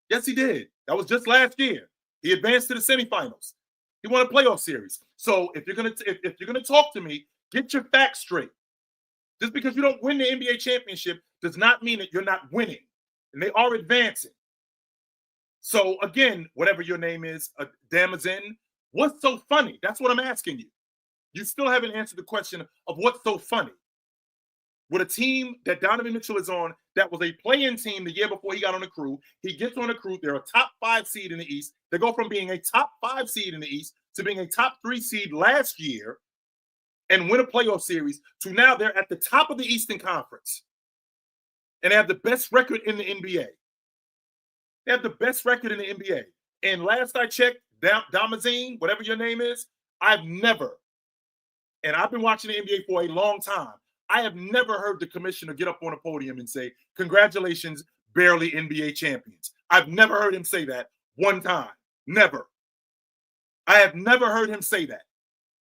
Yes, he did. That was just last year. He advanced to the semifinals. He won a playoff series. So if you're gonna talk to me, get your facts straight. Just because you don't win the NBA championship does not mean that you're not winning, and they are advancing. So again, whatever your name is, Damazin, what's so funny? That's what I'm asking you. You still haven't answered the question of what's so funny. With a team that Donovan Mitchell is on, that was a play-in team the year before he got on the crew. He gets on the crew. They're a top 5 seed in the East. They go from being a top 5 seed in the East to being a top 3 seed last year and win a playoff series to now they're at the top of the Eastern Conference. And they have the best record in the NBA. They have the best record in the NBA. And last I checked, Damazine, whatever your name is, I've never, and I've been watching the NBA for a long time, I have never heard the commissioner get up on a podium and say, congratulations, barely NBA champions. I've never heard him say that one time. Never. I have never heard him say that.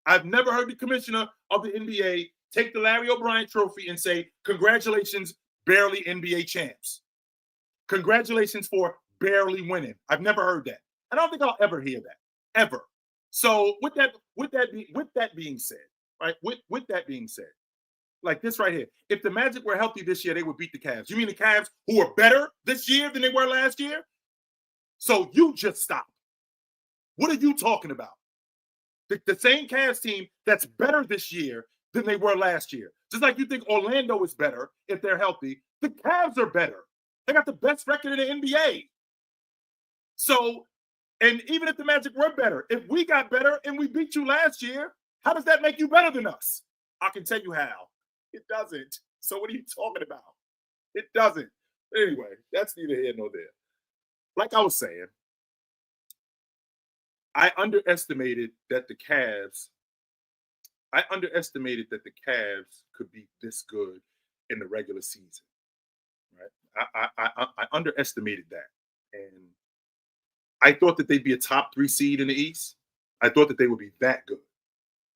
I've never heard the commissioner of the NBA take the Larry O'Brien trophy and say, congratulations, barely NBA champs. Congratulations for barely winning. I've never heard that. I don't think I'll ever hear that. Ever. So with that being said, right? With that being said, like this right here. If the Magic were healthy this year, they would beat the Cavs. You mean the Cavs who are better this year than they were last year? So you just stop. What are you talking about? The same Cavs team that's better this year than they were last year. Just like you think Orlando is better if they're healthy, the Cavs are better. They got the best record in the NBA. So, and even if the Magic were better, if we got better and we beat you last year, how does that make you better than us? I can tell you how. It doesn't. So what are you talking about? It doesn't. But anyway, that's neither here nor there. Like I was saying, I underestimated that the Cavs could be this good in the regular season. Right? I underestimated that. And I thought that they'd be a top 3 seed in the East. I thought that they would be that good.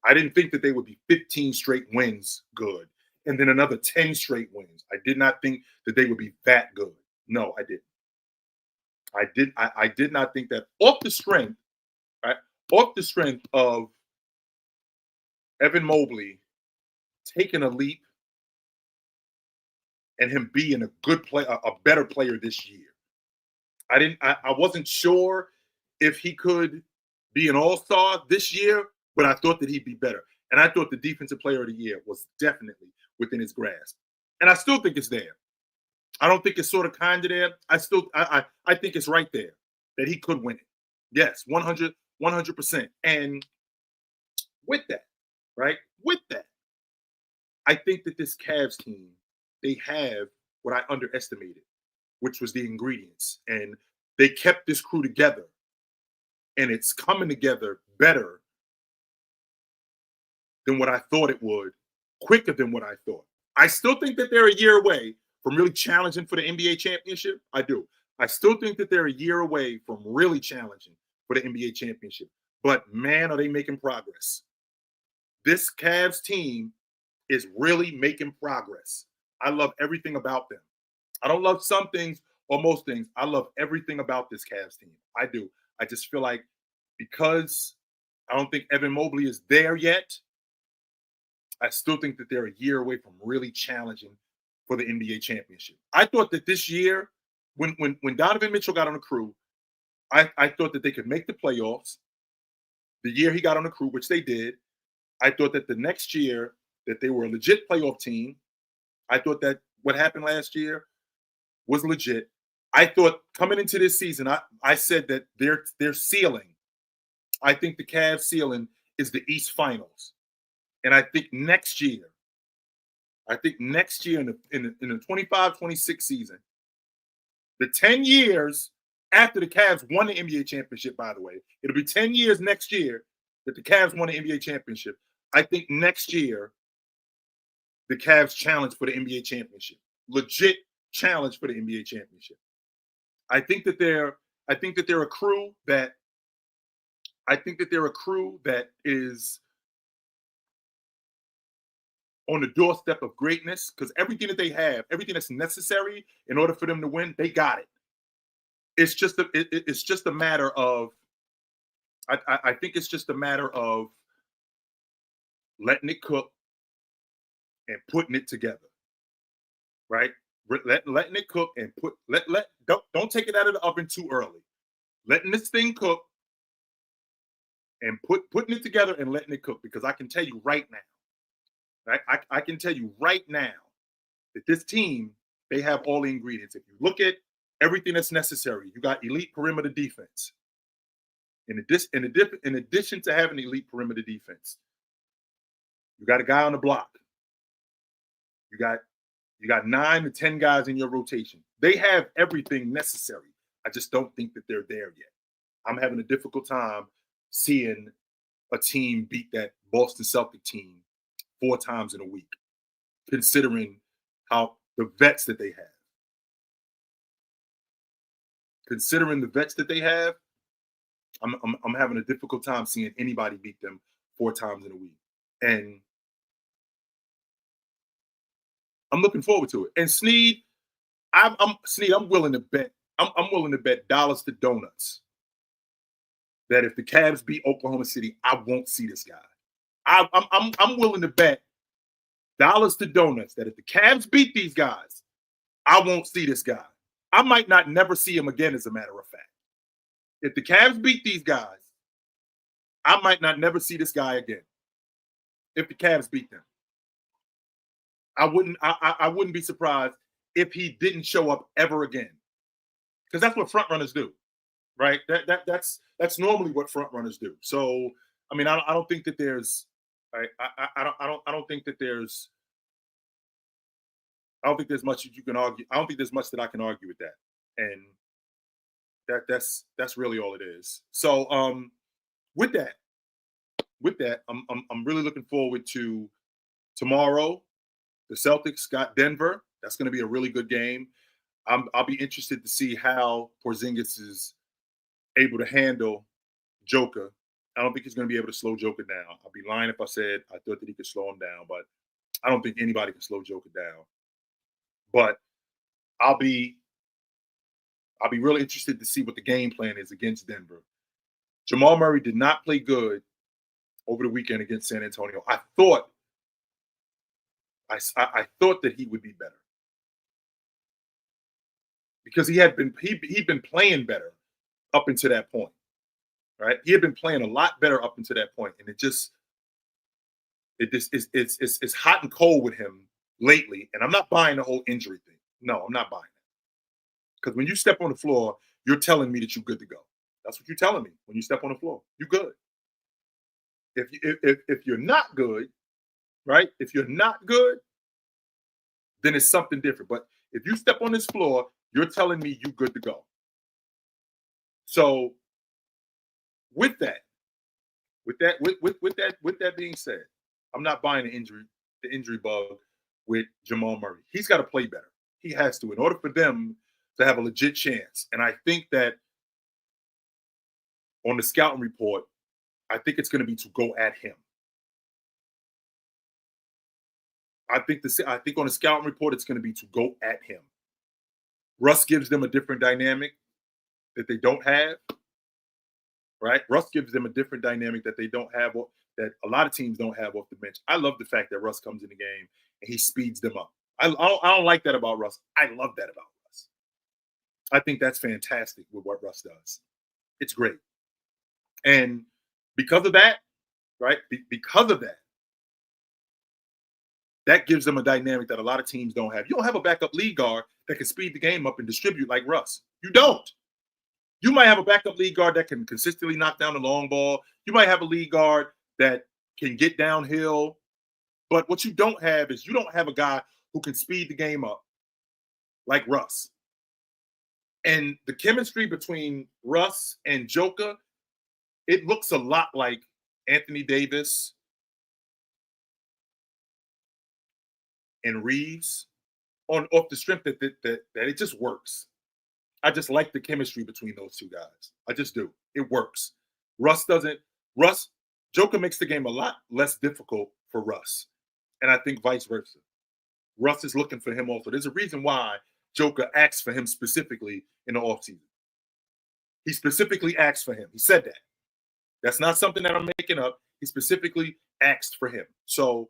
I didn't think that they would be 15 straight wins good and then another 10 straight wins. I did not think that they would be that good. No, I didn't. I did not think that off the strength, right? Off the strength of Evan Mobley taking a leap and him being a good player, a better player this year. I wasn't sure if he could be an all-star this year, but I thought that he'd be better. And I thought the defensive player of the year was definitely within his grasp. And I still think it's there. I don't think it's sort of kind of there. I think it's right there that he could win it. Yes, 100%. And with that, right? With that, I think that this Cavs team, they have what I underestimated, which was the ingredients. And they kept this crew together. And it's coming together better than what I thought it would, quicker than what I thought. I still think that they're a year away from really challenging for the NBA championship. I do. I still think that they're a year away from really challenging for the NBA championship. But man, are they making progress. This Cavs team is really making progress. I love everything about them. I don't love some things or most things. I love everything about this Cavs team. I do. I just feel like because I don't think Evan Mobley is there yet, I still think that they're a year away from really challenging for the NBA championship. I thought that this year, when Donovan Mitchell got on the crew, I thought that they could make the playoffs. The year he got on the crew, which they did, I thought that the next year that they were a legit playoff team. I thought that what happened last year was legit. I thought coming into this season, I said that their ceiling, I think the Cavs ceiling is the East Finals. And I think next year in the 25-26 season, the 10 years after the Cavs won the NBA championship, by the way, it'll be 10 years next year that the Cavs won the NBA championship. I think next year, the Cavs challenge for the NBA championship. Legit challenge for the NBA championship. I think that they're a crew that is on the doorstep of greatness, because everything that they have, everything that's necessary in order for them to win, they got it. It's just a matter of I think it's just a matter of letting it cook and putting it together, right? Letting it cook and don't take it out of the oven too early. Letting this thing cook and putting it together and letting it cook, because I can tell you right now, right? I can tell you right now that this team, they have all the ingredients. If you look at everything that's necessary, you got elite perimeter defense. In addition to having elite perimeter defense, you got a guy on the block. You got 9 to 10 guys in your rotation. They have everything necessary. I just don't think that they're there yet. I'm having a difficult time seeing a team beat that Boston Celtic team 4 times in a week, considering how the vets that they have. Considering the vets that they have, I'm having a difficult time seeing anybody beat them 4 times in a week. And I'm looking forward to it. And Sneed, I'm willing to bet. I'm willing to bet dollars to donuts that if the Cavs beat Oklahoma City, I won't see this guy. I'm willing to bet dollars to donuts that if the Cavs beat these guys, I won't see this guy. I might not never see him again, as a matter of fact. If the Cavs beat these guys, I might not never see this guy again. If the Cavs beat them, I wouldn't be surprised if he didn't show up ever again, because that's what front runners do, right? That's normally what front runners do. So, I mean, I don't think that there's, I don't think that there's, I don't think there's much that you can argue. I don't think there's much that I can argue with that, and that's really all it is. So, with that, I'm really looking forward to tomorrow. The Celtics got Denver. That's going to be a really good game. I'll be interested to see how Porzingis is able to handle Joker. I don't think he's going to be able to slow Joker down. I'd be lying if I said I thought that he could slow him down, but I don't think anybody can slow Joker down. But I'll be really interested to see what the game plan is against Denver. Jamal Murray did not play good over the weekend against San Antonio. I thought that he would be better, because he'd been playing better up until that point, right? He had been playing a lot better up until that point, and it's hot and cold with him lately. And I'm not buying the whole injury thing. No, I'm not buying it, because when you step on the floor, you're telling me that you're good to go. That's what you're telling me. When you step on the floor, you're good. If you're not good, right? If you're not good, then it's something different. But if you step on this floor, you're telling me you're good to go. So with that being said, I'm not buying the injury bug with Jamal Murray. He's got to play better. He has to, in order for them to have a legit chance. And I think that on the scouting report, I think it's going to be to go at him. I think on the scouting report, it's going to be to go at him. Russ gives them a different dynamic that they don't have, right? Russ gives them a different dynamic that they don't have, that a lot of teams don't have off the bench. I love the fact that Russ comes in the game and he speeds them up. I don't like that about Russ. I love that about Russ. I think that's fantastic with what Russ does. It's great. And because of that, right? Because of that, that gives them a dynamic that a lot of teams don't have. You don't have a backup lead guard that can speed the game up and distribute like Russ. You don't. You might have a backup lead guard that can consistently knock down the long ball. You might have a lead guard that can get downhill. But what you don't have is you don't have a guy who can speed the game up like Russ. And the chemistry between Russ and Joker, it looks a lot like Anthony Davis and Reeves off the strength that it just works. I just like the chemistry between those two guys. I just do. It works. Joker makes the game a lot less difficult for Russ. And I think vice versa. Russ is looking for him also. There's a reason why Joker asked for him specifically in the offseason. He specifically asked for him. He said that. That's not something that I'm making up. He specifically asked for him. So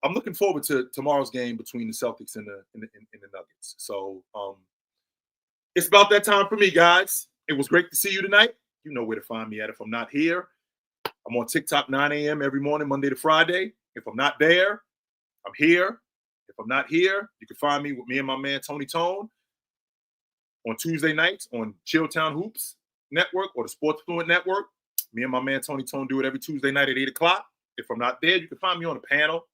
I'm looking forward to tomorrow's game between the Celtics and the Nuggets. So it's about that time for me, guys. It was great to see you tonight. You know where to find me at. If I'm not here, I'm on TikTok 9 a.m. every morning, Monday to Friday. If I'm not there, I'm here. If I'm not here, you can find me with me and my man Tony Tone on Tuesday nights on Chilltown Hoops Network or the Sports Fluent Network. Me and my man Tony Tone do it every Tuesday night at 8 o'clock. If I'm not there, you can find me on the panel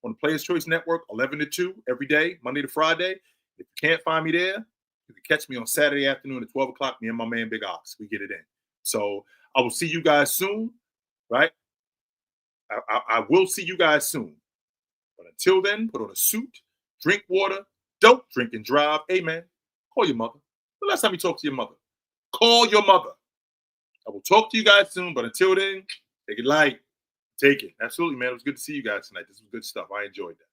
on the Players Choice Network, 11 to 2 every day, Monday to Friday. If you can't find me there, you can catch me on Saturday afternoon at 12 o'clock. Me and my man Big Ox, we get it in. So I will see you guys soon, right? I will see you guys soon. But until then, put on a suit, drink water, don't drink and drive. Hey, man, call your mother. The last time you talk to your mother, call your mother. I will talk to you guys soon, but until then, take it light. Take it. Absolutely, man. It was good to see you guys tonight. This was good stuff. I enjoyed that.